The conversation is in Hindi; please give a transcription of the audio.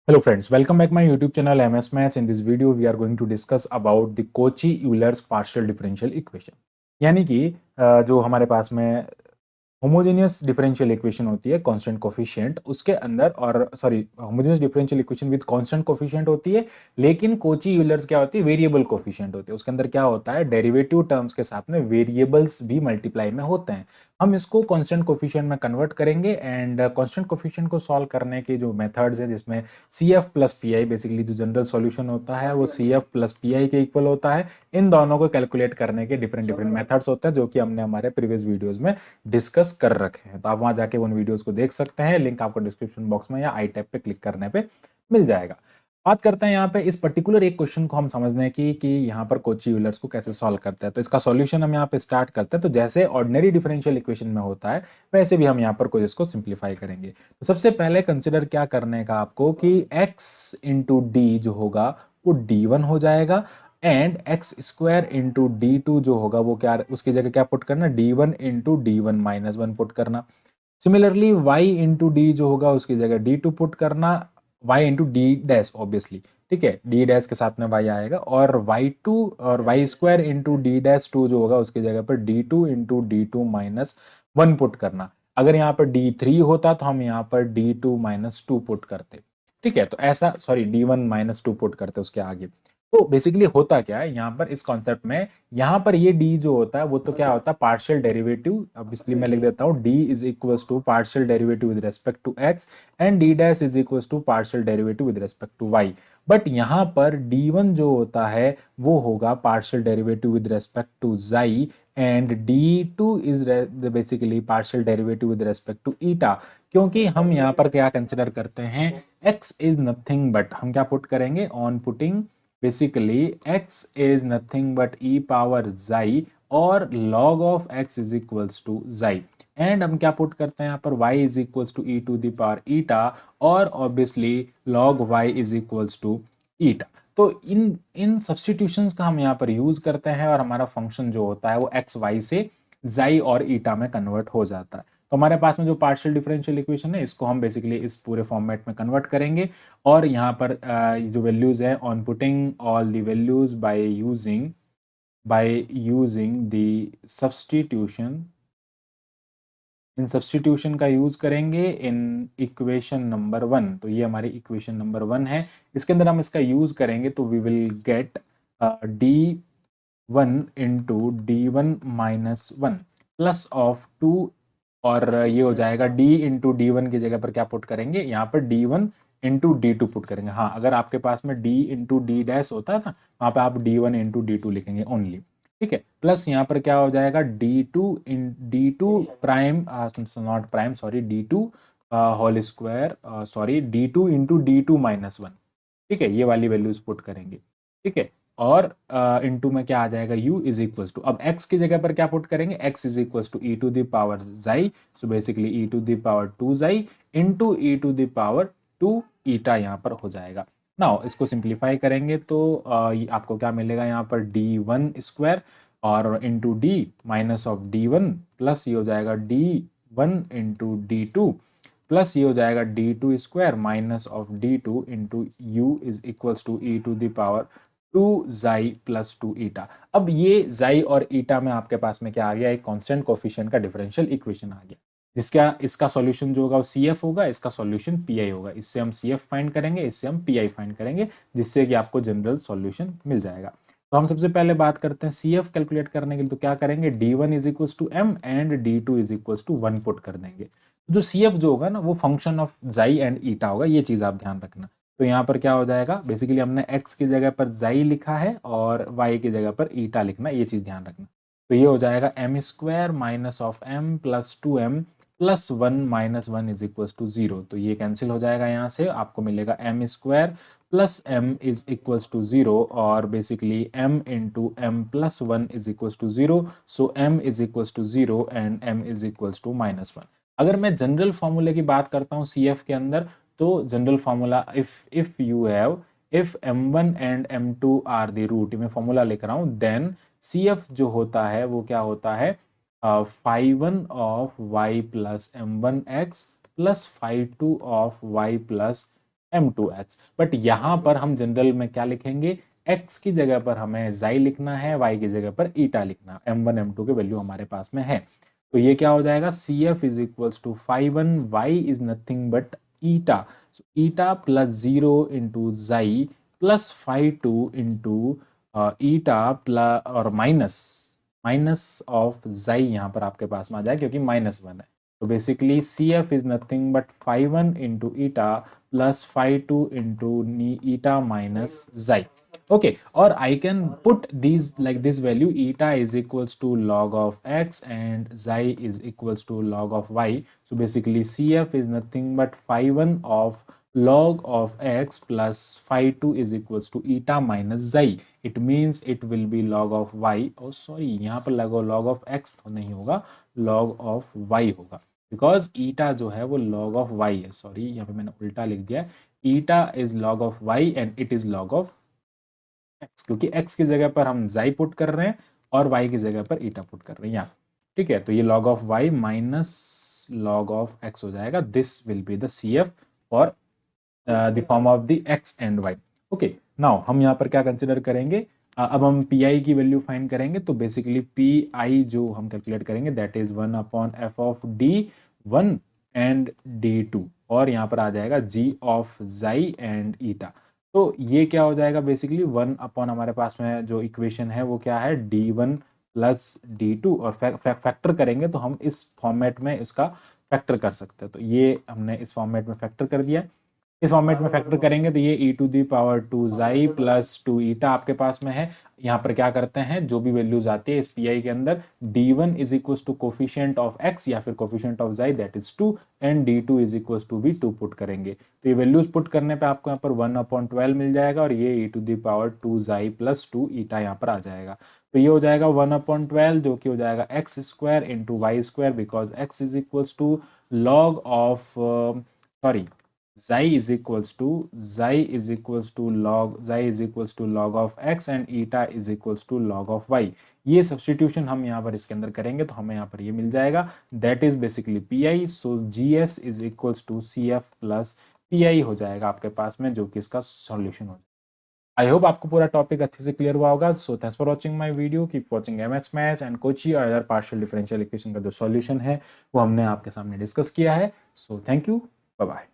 Hello friends, welcome back my YouTube channel MS Maths. In this video, we are going to discuss about the Cauchy-Euler's partial differential equation. यानी कि जो हमारे पास में होमोजेनियस डिफरेंशियल इक्वेशन होती है कांस्टेंट कोफिशिएंट उसके अंदर और sorry homogeneous differential equation with constant coefficient होती है, लेकिन कोची यूलर्स क्या होती है, वेरिएबल कोफिशिएंट होती है। उसके अंदर क्या होता है, डेरिवेटिव टर्म्स के साथ में वेरिएबल्स भी मल्टीप्लाई में होते हैं। हम इसको कांस्टेंट कोफिशिएंट में कन्वर्ट करेंगे एंड कांस्टेंट कोफिशिएंट को सॉल्व करने के जो मेथड्स हैं, जिसमें C F plus P I, basically जो जनरल सॉल्यूशन होता है वो C F plus P I के इक्वल होता है। इन दोनों को कैलकुलेट करने के डिफरेंट डिफरेंट मेथड्स होते हैं, जो कि हमने हमारे प्रीवियस वीडियोज में डिस्कस कर रखे हैं। तो आप वहां जाके उन वीडियोस को देख सकते हैं, लिंक आपको डिस्क्रिप्शन बॉक्स में या आई टैब पे क्लिक करने पे मिल जाएगा। बात करते हैं यहाँ पे इस पर्टिकुलर एक क्वेश्चन को हम समझने की कि यहाँ पर कोची यूलर्स को कैसे सॉल्व करते हैं। तो इसका सॉल्यूशन हम यहाँ पे स्टार्ट करते हैं। तो जैसे ऑर्डिनरी डिफरेंशियल इक्वेशन में होता है, वैसे भी हम यहाँ पर कुछ इसको सिंप्लीफाई करेंगे। तो सबसे पहले कंसिडर क्या करने का आपको कि x इंटू डी जो होगा वो d1 हो जाएगा and X square into D two जो होगा वो क्या, उसकी जगह क्या पुट करना, d1 into D one minus one put करना। सिमिलरली y इंटू डी जो होगा उसकी जगह d2 पुट करना, y into D dash obviously, ठीक है, डी डैश के साथ में y आएगा, और y2 और y square into D dash two जो होगा उसकी जगह पर d2 into D two minus one put करना। अगर यहाँ पर d3 होता तो हम यहाँ पर d2 माइनस टू पुट करते, ठीक है। तो ऐसा, sorry, d1 minus two put करते उसके आगे। तो बेसिकली होता क्या है यहाँ पर इस कॉन्सेप्ट में, यहाँ पर ये d जो होता है वो तो क्या होता है, पार्शियल डेरिवेटिव। अब इसलिए मैं लिख देता हूँ d is equal to partial derivative with respect to x and d dash is equal to partial derivative with respect to y। But यहाँ पर d1 जो होता है वो होगा partial derivative with respect to xi and d2 is basically partial derivative with respect to eta. क्योंकि हम यहाँ पर क्या कंसिडर करते हैं, x इज नथिंग बट, हम क्या पुट करेंगे on putting, basically x is nothing but e power xi और log of x is equals to xi and हम क्या पुट करते हैं यहाँ पर y is equals to e to the power eta और obviously log y is equals to eta। तो इन इन सब्सटीट्यूशंस का हम यहाँ पर यूज करते हैं और हमारा फंक्शन जो होता है वो एक्स वाई से xi और ईटा में कन्वर्ट हो जाता है। तो हमारे पास में जो पार्शियल डिफरेंशियल इक्वेशन है इसको हम बेसिकली इस पूरे फॉर्मेट में कन्वर्ट करेंगे और यहाँ पर जो वैल्यूज है, on putting all the values by using the substitution, in substitution का यूज करेंगे इन इक्वेशन नंबर 1। तो ये हमारी इक्वेशन नंबर 1 है, इसके अंदर हम इसका यूज करेंगे तो we will get d1 into D one minus one plus of 2, और ये हो जाएगा d इंटू डी वन की जगह पर क्या पुट करेंगे, यहाँ पर d1 into D to put करेंगे। हाँ, अगर आपके पास में d इंटू डी डैश होता है ना, वहाँ पे आप d1 इंटू डी टू लिखेंगे ओनली, ठीक है। प्लस यहाँ पर क्या हो जाएगा d2 prime, not prime, sorry, d2 whole square, sorry d2 into D two minus one, ठीक है, ये वाली वैल्यूज पुट करेंगे, ठीक है। और इनटू में क्या आ जाएगा, u इज इक्वल टू, अब x की जगह पर क्या पुट करेंगे, x is equal to E to the power xi, so basically E to the power 2 xi into E to the power 2 eta यहाँ पर हो जाएगा। नाउ इसको सिंप्लीफाई करेंगे तो आपको क्या मिलेगा, यहाँ पर d1 स्क्वायर और into D minus of d1 plus ये हो जाएगा d1 into D two plus ये हो जाएगा d2 square minus of d2 into U is equals to E to the power 2 xi plus 2 eta. अब ये xi और ईटा में आपके पास में क्या आ गया, एक कांस्टेंट कोफिशिएंट का डिफरेंशियल इक्वेशन आ गया, जिसका इसका सॉल्यूशन जो होगा वो CF होगा, इसका सॉल्यूशन PI होगा। इससे हम CF फाइंड करेंगे, इससे हम PI फाइंड करेंगे, जिससे कि आपको जनरल सॉल्यूशन मिल जाएगा। तो हम सबसे पहले बात करते हैं CF कैलकुलेट करने के लिए। तो क्या करेंगे, d1 is equal to m and d2 is equal to 1 put कर देंगे। जो CF जो होगा ना वो function of xi and eta होगा, ये चीज आप ध्यान रखना। तो यहाँ पर क्या हो जाएगा, बेसिकली हमने x की जगह पर xi लिखा है और y की जगह पर ईटा लिखना, ये चीज ध्यान रखना। तो ये हो जाएगा m square minus of m plus 2m plus 1 minus 1 is equal to 0। तो ये कैंसिल हो जाएगा, यहाँ से आपको मिलेगा m square plus m is equal to 0 और basically m into m plus 1 is equal to 0। So m is equal to 0 and m is equal to minus 1। अगर मैं जनरल फॉर्मूले की बात करता हूँ CF के अंदर, तो general formula if you have, if m1 and m2 are the root, मैं फॉर्मूला लिख रहा हूँ, देन CF जो होता है वो क्या होता है, phi 1 of y plus m1 x plus phi 2 of y plus m2x। But यहाँ पर हम जनरल में क्या लिखेंगे, x की जगह पर हमें xi लिखना है, y की जगह पर ईटा लिखना है। m1 m2 के वैल्यू हमारे पास में है, तो ये क्या हो जाएगा, CF is equals to 5 1, y is nothing but eta, eta plus 0 into xi plus 5 2 into eta plus और माइनस ऑफ xi यहाँ पर आपके पास में आ जाए क्योंकि -1 है। तो basically CF is nothing but 5 1 into eta plus 5 2 into eta minus xi। Okay, or I can put these like this value, eta is equals to log of x and xi is equals to log of y. So basically CF is nothing but phi 1 of log of x plus phi 2 is equals to eta minus xi. It means it will be log of y. Oh sorry, यहाँ पर log of x तो नहीं होगा, log of y होगा, because eta जो है वो log of y है। Sorry, यहाँ पे मैंने उल्टा लिख दिया, eta is log of y and it is log of x, क्योंकि x की जगह पर हम xi पुट कर रहे हैं और y की जगह पर ईटा पुट कर रहे हैं यहाँ। ठीक है, तो ये log of y minus log of x हो जाएगा। This will be the CF for the form of the x and y। Okay, now हम यहाँ पर क्या कंसिडर करेंगे, अब हम pi की वैल्यू फाइंड करेंगे। तो बेसिकली pi जो हम कैलकुलेट करेंगे that is 1/f of d1 and d2, और यहाँ पर आ जाएगा g ऑफ xi एंड ईटा। तो ये क्या हो जाएगा, बेसिकली 1 हमारे पास में जो इक्वेशन है वो क्या है, d1 प्लस d2, और फैक्टर करेंगे तो हम इस फॉर्मेट में इसका फैक्टर कर सकते हैं। तो ये हमने इस फॉर्मेट में फैक्टर कर दिया। इस फॉर्मेट में फैक्टर करेंगे तो ये e⁻² xi प्लस 2 ईटा आपके पास में है। यहाँ पर क्या करते हैं, जो भी वैल्यूज आती है इस पी के अंदर, d1 is equal to coefficient of x या फिर coefficient of xi that is 2 and d2 is equal to भी 2 पुट करेंगे। तो ये वैल्यूज पुट करने पे आपको यहाँ पर 1/12 मिल जाएगा, और ये e⁻² xi प्लस 2 ईटा यहाँ पर आ जाएगा। तो ये हो जाएगा 1/12 जो कि हो जाएगा x square into Y square, because x is equal to log of sorry xi is equals to log of x and eta is equals to log of y। ये सब्स्टिट्यूशन हम यहाँ पर इसके अंदर करेंगे तो हमें यहाँ पर ये मिल जाएगा, that is basically pi। So gs is equals to cf plus pi हो जाएगा आपके पास में, जो कि इसका सॉल्यूशन हो जाएगा। आई होप आपको पूरा टॉपिक अच्छे से क्लियर हुआ होगा। So thanks for watching my video, keep watching MS maths and Kochi और अदर पार्शियल डिफरेंशियल इक्वेशन का जो सॉल्यूशन है वो हमने आपके सामने डिस्कस किया है। So thank you, bye bye.